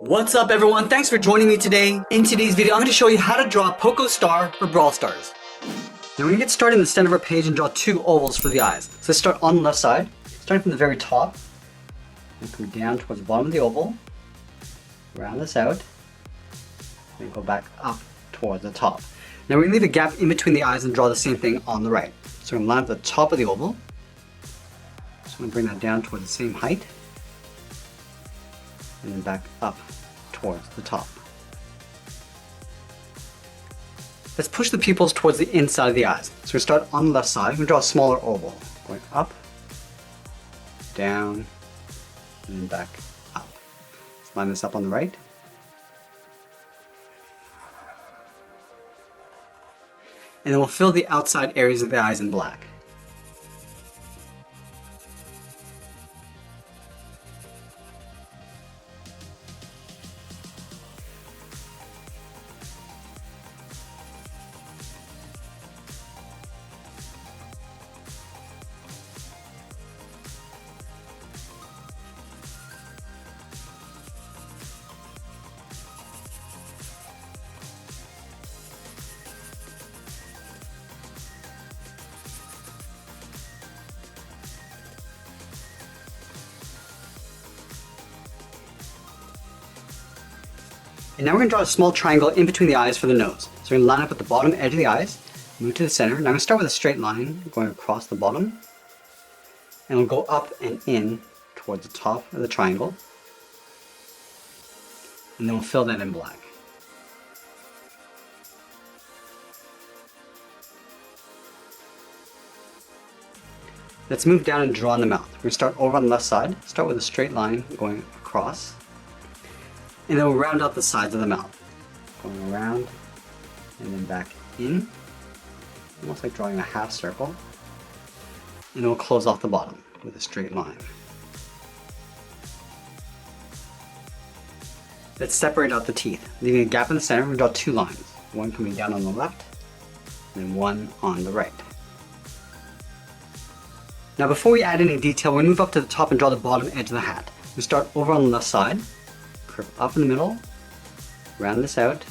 What's up everyone, thanks for joining me today. In today's video, I'm going to show you how to draw Poco Starr for Brawl Stars. Now we're going to get started in the center of our page and draw two ovals for the eyes. So let's start on the left side, starting from the very top. And come down towards the bottom of the oval, round this out, and go back up towards the top. Now we're going to leave a gap in between the eyes and draw the same thing on the right. So I'm going to line up the top of the oval. So I'm going to bring that down towards the same height. And then back up towards the top. Let's push the pupils towards the inside of the eyes. So we start on the left side, we're going to draw a smaller oval. Going up, down, and then back up. Let's line this up on the right. And then we'll fill the outside areas of the eyes in black. And now we're going to draw a small triangle in between the eyes for the nose. So we're going to line up at the bottom edge of the eyes, move to the center. Now I'm going to start with a straight line going across the bottom. And we'll go up and in towards the top of the triangle. And then we'll fill that in black. Let's move down and draw in the mouth. We're going to start over on the left side. Start with a straight line going across. And then we'll round out the sides of the mouth. Going around and then back in. Almost like drawing a half circle. And then we'll close off the bottom with a straight line. Let's separate out the teeth. Leaving a gap in the center, we'll draw two lines. One coming down on the left, and then one on the right. Now before we add any detail, we'll move up to the top and draw the bottom edge of the hat. We start over on the left side. Curve up in the middle, round this out,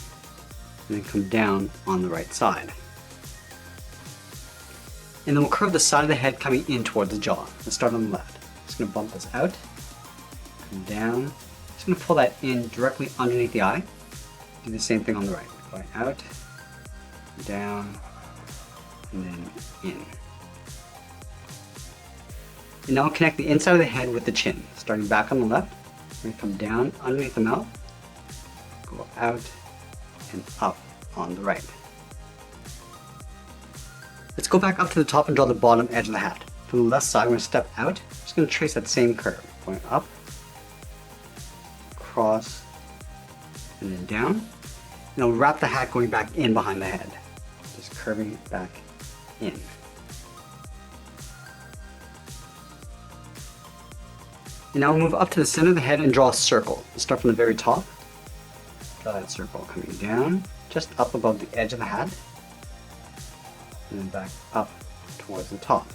and then come down on the right side. And then we'll curve the side of the head coming in towards the jaw. Let's start on the left. Just going to bump this out, come down. Just going to pull that in directly underneath the eye. Do the same thing on the right. Going out, down, and then in. And now we'll connect the inside of the head with the chin. Starting back on the left. We're going to come down underneath the mouth, go out and up on the right. Let's go back up to the top and draw the bottom edge of the hat. From the left side, we're going to step out. Just going to trace that same curve, going up, across, and then down. And we'll wrap the hat going back in behind the head, just curving back in. And now we'll move up to the center of the head and draw a circle. We'll start from the very top. Draw that circle coming down, just up above the edge of the hat. And then back up towards the top.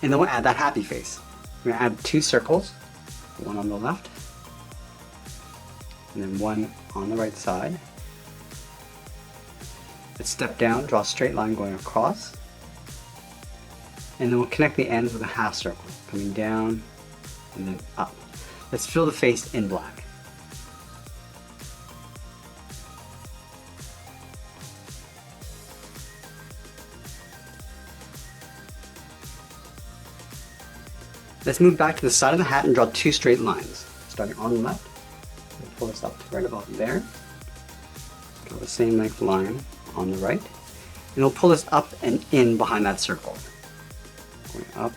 And then we'll add that happy face. We're going to add two circles, one on the left, and then one on the right side. Let's step down, draw a straight line going across. And then we'll connect the ends with a half circle, coming down, and then up. Let's fill the face in black. Let's move back to the side of the hat and draw two straight lines. Starting on the left, we'll pull this up to right about there. Draw the same length line on the right. And we'll pull this up and in behind that circle. Going up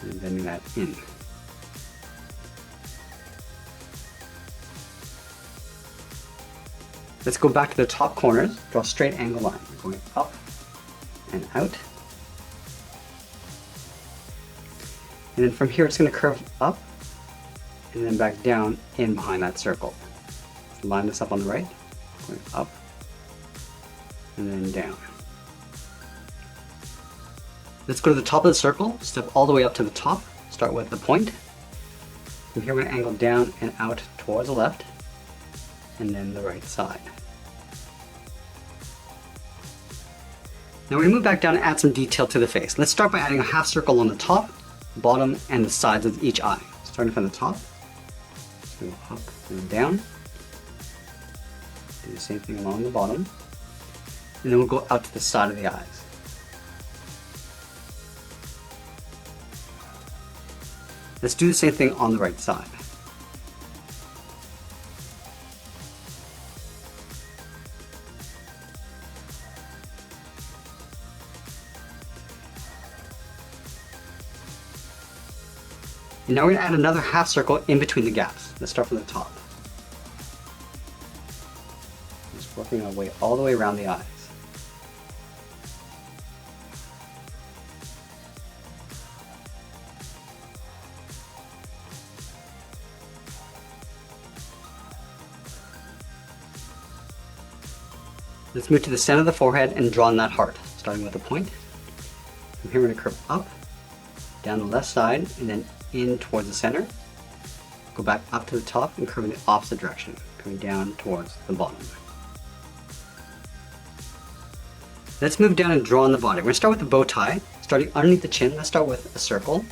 and bending that in. Let's go back to the top corners, draw a straight angle line, going up and out. And then from here it's going to curve up and then back down in behind that circle. So line this up on the right, going up and then down. Let's go to the top of the circle, step all the way up to the top, start with the point. From here we're going to angle down and out towards the left, and then the right side. Now we're going to move back down and add some detail to the face. Let's start by adding a half circle on the top, bottom, and the sides of each eye. Starting from the top, just go up and down. Do the same thing along the bottom. And then we'll go out to the side of the eyes. Let's do the same thing on the right side. And now we're going to add another half circle in between the gaps. Let's start from the top. Just working our way all the way around the eyes. Let's move to the center of the forehead and draw on that heart, starting with a point. From here we're going to curve up, down the left side, and then in towards the center. Go back up to the top and curve in the opposite direction, coming down towards the bottom. Let's move down and draw on the body. We're going to start with the bow tie, starting underneath the chin. Let's start with a circle,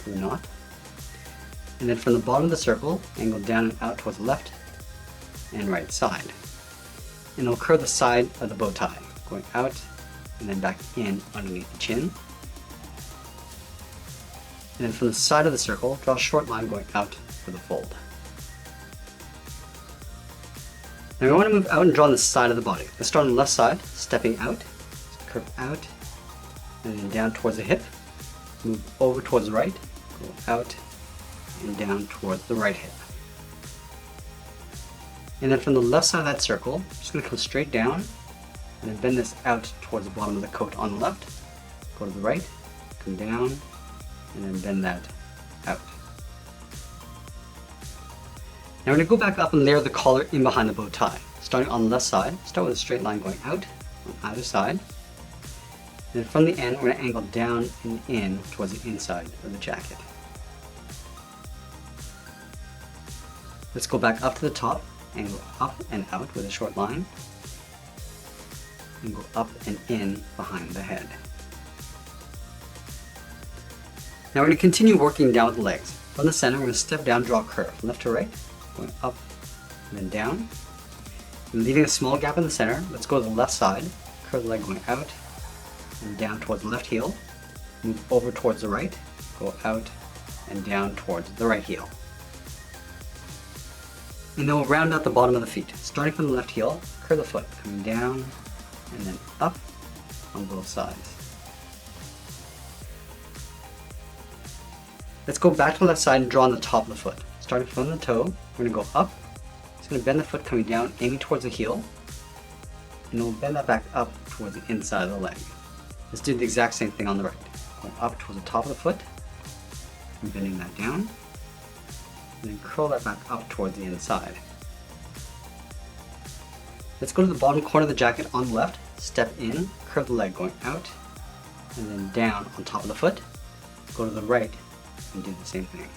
to the knot. And then from the bottom of the circle, angle down and out towards the left and right side. And it'll curve the side of the bow tie, going out and then back in underneath the chin. And then from the side of the circle, draw a short line going out for the fold. Now we want to move out and draw on the side of the body. Let's start on the left side, stepping out, curve out, and then down towards the hip. Move over towards the right, go out, and down towards the right hip. And then from the left side of that circle, I'm just going to come straight down, and then bend this out towards the bottom of the coat on the left. Go to the right, come down, and then bend that out. Now we're going to go back up and layer the collar in behind the bow tie. Starting on the left side, start with a straight line going out on either side. And then from the end, we're going to angle down and in towards the inside of the jacket. Let's go back up to the top, angle up and out with a short line, and go up and in behind the head. Now we're going to continue working down with the legs. From the center, we're going to step down, draw a curve, from left to right, going up and then down. And leaving a small gap in the center, let's go to the left side, curve the leg going out and down towards the left heel, move over towards the right, go out and down towards the right heel. And then we'll round out the bottom of the feet. Starting from the left heel, curve the foot, coming down and then up on both sides. Let's go back to the left side and draw on the top of the foot. Starting from the toe, we're going to go up. It's going to bend the foot coming down, aiming towards the heel. And we'll bend that back up towards the inside of the leg. Let's do the exact same thing on the right. Going up towards the top of the foot, and bending that down. And then curl that back up towards the inside. Let's go to the bottom corner of the jacket on the left, step in, curve the leg going out, and then down on top of the foot. Go to the right and do the same thing.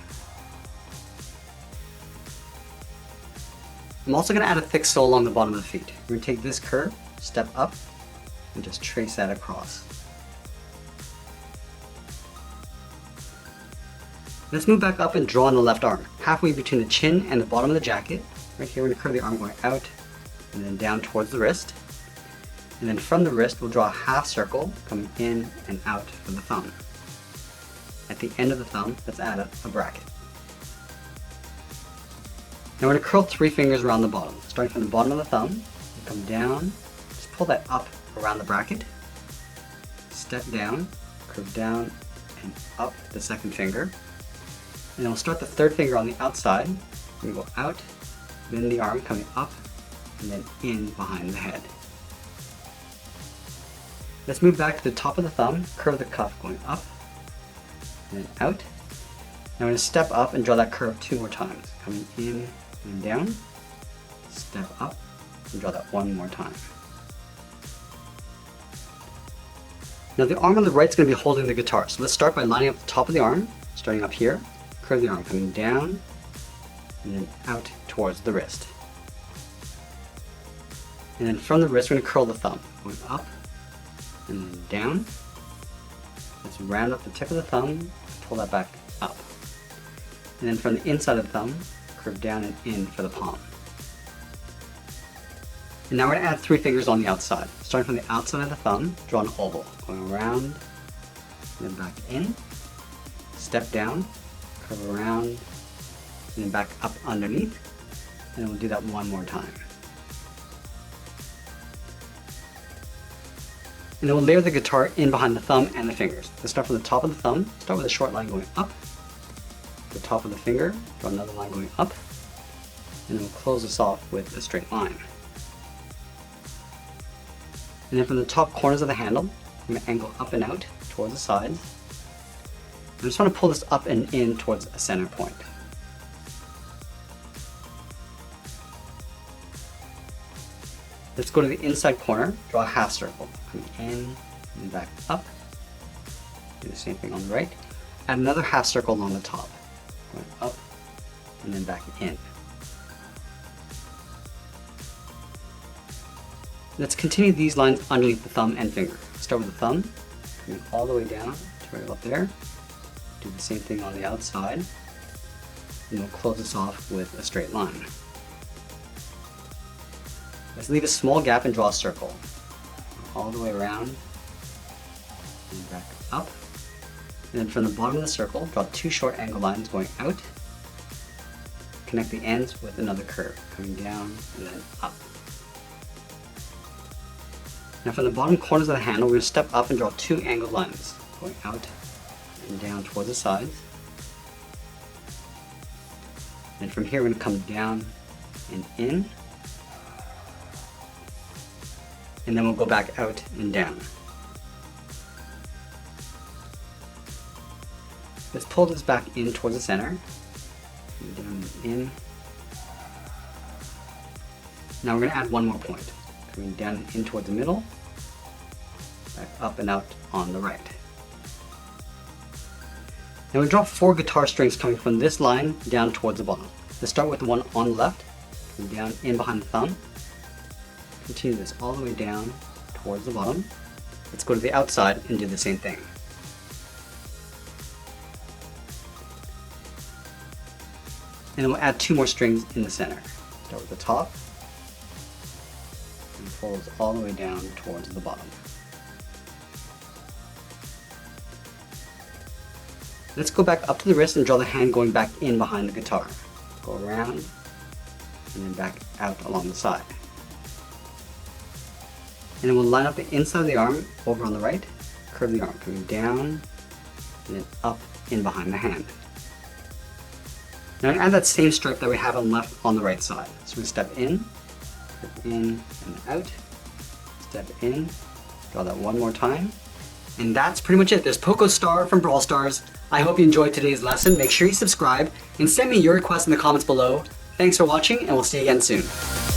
I'm also going to add a thick sole along the bottom of the feet. We're going to take this curve, step up, and just trace that across. Let's move back up and draw on the left arm, halfway between the chin and the bottom of the jacket. Right here, we're going to curve the arm going out and then down towards the wrist. And then from the wrist, we'll draw a half circle coming in and out from the thumb. At the end of the thumb, let's add a bracket. Now we're going to curl 3 fingers around the bottom. Starting from the bottom of the thumb, come down, just pull that up around the bracket, step down, curve down and up the second finger. And then we'll start the third finger on the outside. We're going to go out, bend the arm coming up, and then in behind the head. Let's move back to the top of the thumb, curve the cuff going up, and then out. Now we're going to step up and draw that curve 2 more times. Coming in and down, step up, and draw that 1 more time. Now the arm on the right is going to be holding the guitar. So let's start by lining up the top of the arm, starting up here, curve the arm coming down, and then out towards the wrist. And then from the wrist, we're going to curl the thumb. Going up and then down. Let's round up the tip of the thumb, pull that back up. And then from the inside of the thumb, curve down and in for the palm. And now we're going to add 3 fingers on the outside. Starting from the outside of the thumb, draw an oval. Going around, then back in, step down, curve around, and then back up underneath. And we'll do that one more time. And then we'll layer the guitar in behind the thumb and the fingers. Let's start from the top of the thumb, start with a short line going up, the top of the finger, draw another line going up, and then we'll close this off with a straight line. And then from the top corners of the handle, I'm going to angle up and out towards the sides. I just want to pull this up and in towards a center point. Let's go to the inside corner, draw a half circle. Come in and back up. Do the same thing on the right. Add another half circle along the top. Going up and then back in. Let's continue these lines underneath the thumb and finger. Start with the thumb, coming all the way down to right up there. Do the same thing on the outside. And we'll close this off with a straight line. Let's leave a small gap and draw a circle. All the way around and back up. And then from the bottom of the circle, draw 2 short angle lines going out. Connect the ends with another curve, coming down and then up. Now from the bottom corners of the handle, we're going to step up and draw 2 angled lines, going out and down towards the sides. And from here, we're going to come down and in. And then we'll go back out and down. Let's pull this back in towards the center. And down and in. Now we're going to add 1 more point. Coming down and in towards the middle. Back up and out on the right. Now we draw 4 guitar strings coming from this line down towards the bottom. Let's start with the one on the left. Coming down in behind the thumb. Continue this all the way down towards the bottom. Let's go to the outside and do the same thing. And then we'll add 2 more strings in the center. Start with the top and folds all the way down towards the bottom. Let's go back up to the wrist and draw the hand going back in behind the guitar. Go around and then back out along the side. And then we'll line up the inside of the arm over on the right, curve the arm, coming down and then up in behind the hand. Now I'm going to add that same stripe that we have on left on the right side. So we step in, curve in and out, step in, draw that 1 more time. And that's pretty much it. There's Poco Starr from Brawl Stars. I hope you enjoyed today's lesson. Make sure you subscribe and send me your requests in the comments below. Thanks for watching and we'll see you again soon.